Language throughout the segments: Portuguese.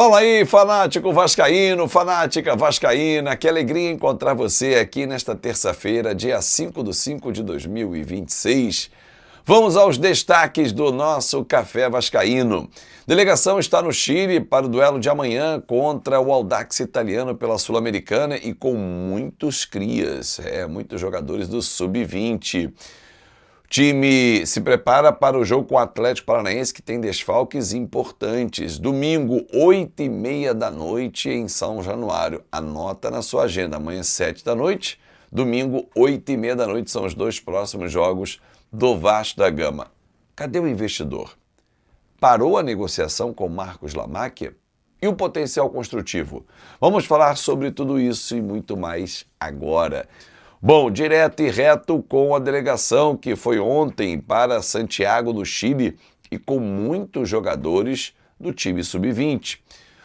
Fala aí, fanático vascaíno, fanática vascaína, que alegria encontrar você aqui nesta terça-feira, dia 5 de 2026. Vamos aos destaques do nosso Café Vascaíno. Delegação está no Chile para o duelo de amanhã contra o Audax Italiano pela Sul-Americana e com muitos crias, muitos jogadores do Sub-20. O time se prepara para o jogo com o Atlético Paranaense, que tem desfalques importantes. Domingo, 8h30 da noite, em São Januário. Anota na sua agenda, amanhã 7 da noite, domingo, 8h30 da noite, são os dois próximos jogos do Vasco da Gama. Cadê o investidor? Parou a negociação com Marcos Lamáquia? E o potencial construtivo? Vamos falar sobre tudo isso e muito mais agora. Bom, direto e reto com a delegação que foi ontem para Santiago do Chile e com muitos jogadores do time Sub-20.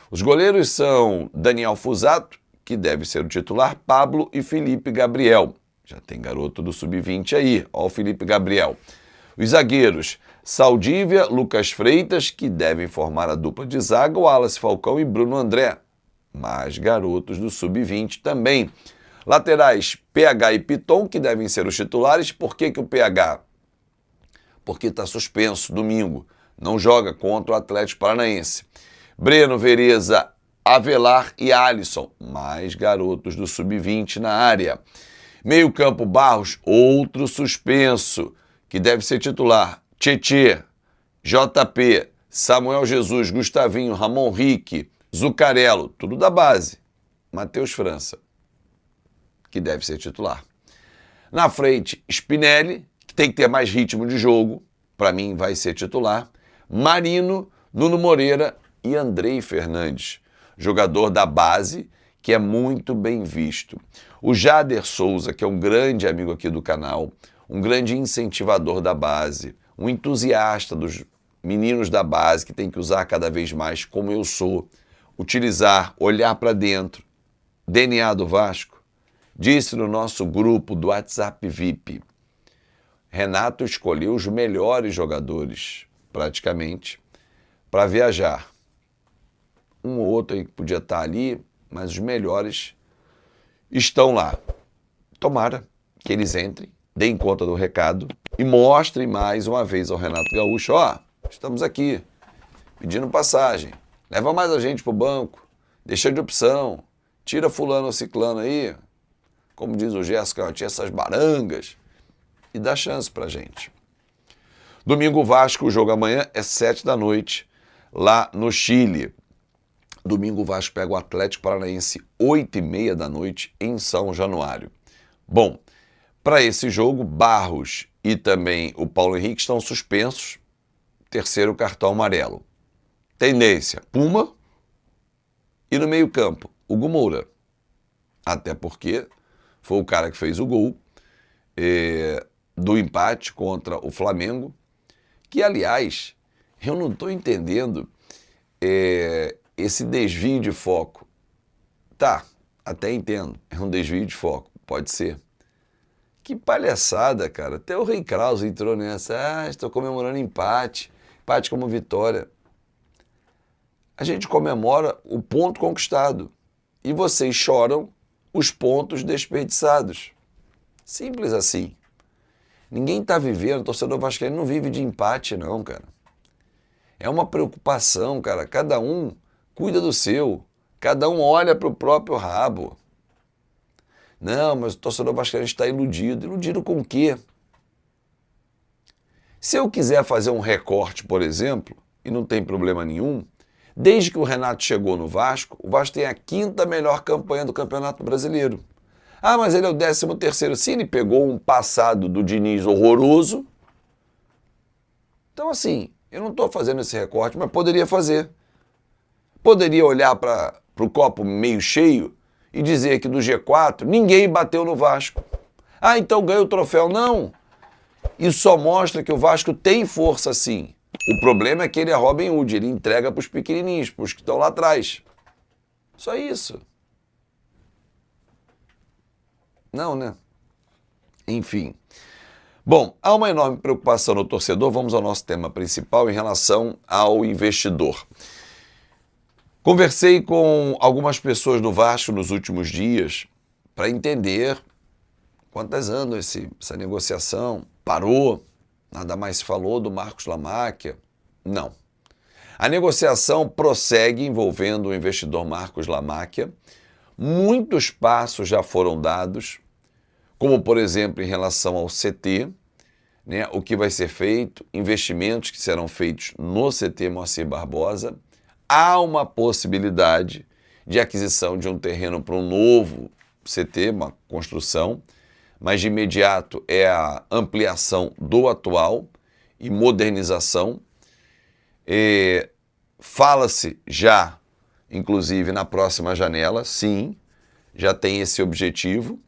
Os goleiros são Daniel Fusato, que deve ser o titular, Pablo e Felipe Gabriel. Já tem garoto do Sub-20 aí, ó o Felipe Gabriel. Os zagueiros, Saldívia, Lucas Freitas, que devem formar a dupla de zaga, Wallace Falcão e Bruno André. Mais garotos do Sub-20 também. Laterais, PH e Piton, que devem ser os titulares. Por que o PH? Porque está suspenso domingo. Não joga contra o Atlético Paranaense. Breno, Vereza, Avelar e Alisson. Mais garotos do Sub-20 na área. Meio campo, Barros, outro suspenso, que deve ser titular. Tietê, JP, Samuel Jesus, Gustavinho, Ramon Rique, Zucarello, tudo da base. Matheus França, que deve ser titular. Na frente, Spinelli, que tem que ter mais ritmo de jogo, para mim vai ser titular. Marino, Nuno Moreira e Andrei Fernandes, jogador da base, que é muito bem visto. O Jader Souza, que é um grande amigo aqui do canal, um grande incentivador da base, um entusiasta dos meninos da base, que tem que usar cada vez mais, como eu sou, utilizar, olhar para dentro, DNA do Vasco. Disse no nosso grupo do WhatsApp VIP, Renato escolheu os melhores jogadores, praticamente, para viajar. Um ou outro aí que podia estar ali, mas os melhores estão lá. Tomara que eles entrem, deem conta do recado e mostrem mais uma vez ao Renato Gaúcho, estamos aqui, pedindo passagem, leva mais a gente para o banco, deixa de opção, tira fulano ou ciclano aí, como diz o Jéssica, tinha essas barangas, e dá chance pra gente. Domingo Vasco, o jogo amanhã é 7 da noite, lá no Chile. Domingo o Vasco pega o Atlético Paranaense, 8h30 da noite, em São Januário. Bom, para esse jogo, Barros e também o Paulo Henrique estão suspensos, terceiro cartão amarelo. Tendência, Puma, e no meio campo, Hugo Moura. Até porque foi o cara que fez o gol do empate contra o Flamengo, que, aliás, eu não estou entendendo esse desvio de foco. Tá, até entendo, é um desvio de foco, pode ser. Que palhaçada, cara. Até o Rei Krause entrou nessa. Estou comemorando empate como vitória. A gente comemora o ponto conquistado e vocês choram os pontos desperdiçados. Simples assim. Ninguém está vivendo, o torcedor vascaíno não vive de empate não, cara. É uma preocupação, cara. Cada um cuida do seu. Cada um olha para o próprio rabo. Não, mas o torcedor vascaíno está iludido. Iludido com o quê? Se eu quiser fazer um recorte, por exemplo, e não tem problema nenhum, desde que o Renato chegou no Vasco, o Vasco tem a 5ª melhor campanha do Campeonato Brasileiro. Mas ele é o 13º. Se ele pegou um passado do Diniz horroroso, então assim, eu não estou fazendo esse recorte, mas poderia fazer. Poderia olhar para o copo meio cheio e dizer que do G4 ninguém bateu no Vasco. Então ganhou o troféu. Não. Isso só mostra que o Vasco tem força sim. O problema é que ele é Robin Hood, ele entrega para os pequenininhos, para os que estão lá atrás. Só isso. Não, né? Enfim. Bom, há uma enorme preocupação no torcedor. Vamos ao nosso tema principal em relação ao investidor. Conversei com algumas pessoas do Vasco nos últimos dias para entender quantas andam essa negociação. Parou? Nada mais se falou do Marcos Lamáquia? Não. A negociação prossegue envolvendo o investidor Marcos Lamáquia. Muitos passos já foram dados, como, por exemplo, em relação ao CT, né, o que vai ser feito, investimentos que serão feitos no CT Moacir Barbosa. Há uma possibilidade de aquisição de um terreno para um novo CT, uma construção, mas de imediato é a ampliação do atual e modernização. Fala-se já, inclusive, na próxima janela, sim, já tem esse objetivo.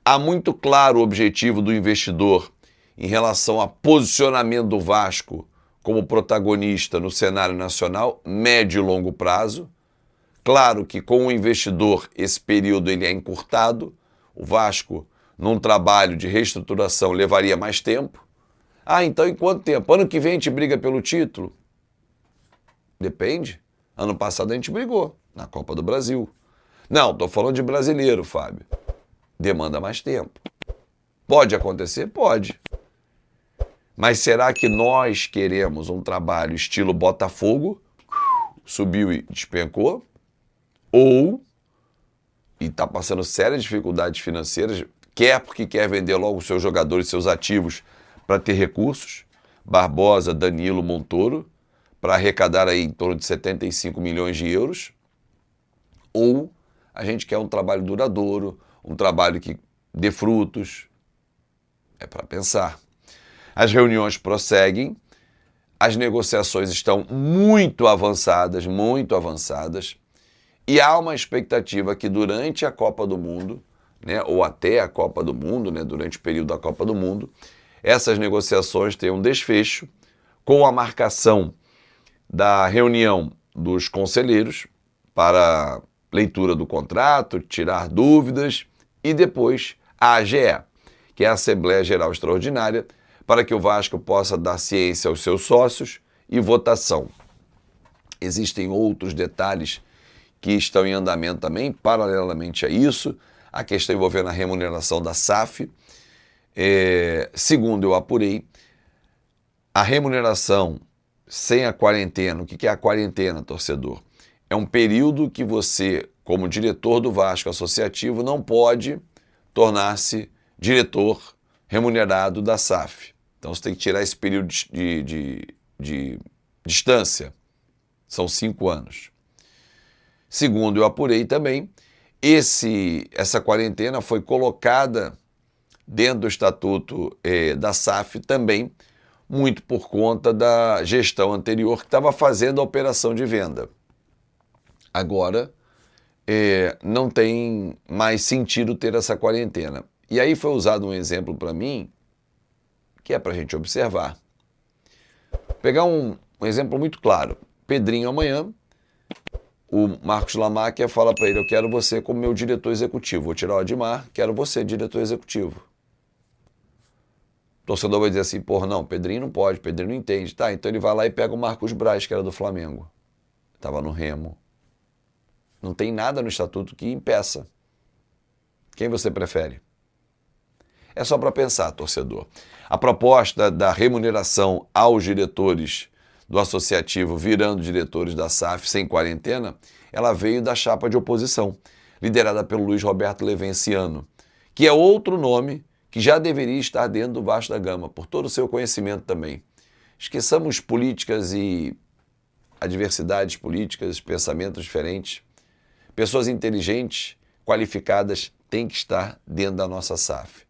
Há muito claro o objetivo do investidor em relação ao posicionamento do Vasco como protagonista no cenário nacional, médio e longo prazo. Claro que com o investidor esse período ele é encurtado. O Vasco, num trabalho de reestruturação, levaria mais tempo. Então em quanto tempo? Ano que vem a gente briga pelo título? Depende. Ano passado a gente brigou na Copa do Brasil. Não, estou falando de brasileiro, Fábio. Demanda mais tempo. Pode acontecer? Pode. Mas será que nós queremos um trabalho estilo Botafogo, subiu e despencou? Ou, e está passando sérias dificuldades financeiras, quer porque quer vender logo os seus jogadores, seus ativos, para ter recursos, Barbosa, Danilo, Montoro, para arrecadar aí em torno de 75 milhões de euros, ou a gente quer um trabalho duradouro, um trabalho que dê frutos. É para pensar. As reuniões prosseguem, as negociações estão muito avançadas, e há uma expectativa que durante a Copa do Mundo, né, ou até a Copa do Mundo, né, durante o período da Copa do Mundo, essas negociações tenham um desfecho com a marcação da reunião dos conselheiros para leitura do contrato, tirar dúvidas, e depois a AGE, que é a Assembleia Geral Extraordinária, para que o Vasco possa dar ciência aos seus sócios e votação. Existem outros detalhes que estão em andamento também, paralelamente a isso, a questão envolvendo a remuneração da SAF. Segundo eu apurei, a remuneração sem a quarentena, o que é a quarentena, torcedor? É um período que você, como diretor do Vasco Associativo, não pode tornar-se diretor remunerado da SAF. Então você tem que tirar esse período de distância. São 5 anos. Segundo eu apurei também, essa quarentena foi colocada dentro do estatuto da SAF também, muito por conta da gestão anterior que estava fazendo a operação de venda. Agora, não tem mais sentido ter essa quarentena. E aí foi usado um exemplo para mim, que é para a gente observar. Pegar um exemplo muito claro. Pedrinho amanhã, o Marcos Lamáquia fala para ele, eu quero você como meu diretor executivo. Vou tirar o Admar, quero você, diretor executivo. O torcedor vai dizer assim, não, Pedrinho não pode, Pedrinho não entende. Tá, então ele vai lá e pega o Marcos Braz, que era do Flamengo. Estava no Remo. Não tem nada no estatuto que impeça. Quem você prefere? É só para pensar, torcedor. A proposta da remuneração aos diretores do associativo virando diretores da SAF sem quarentena, ela veio da chapa de oposição, liderada pelo Luiz Roberto Levenciano, que é outro nome que já deveria estar dentro do Vasco da Gama, por todo o seu conhecimento também. Esqueçamos políticas e adversidades políticas, pensamentos diferentes. Pessoas inteligentes, qualificadas, têm que estar dentro da nossa SAF.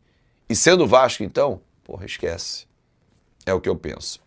E sendo Vasco, então, esquece. É o que eu penso.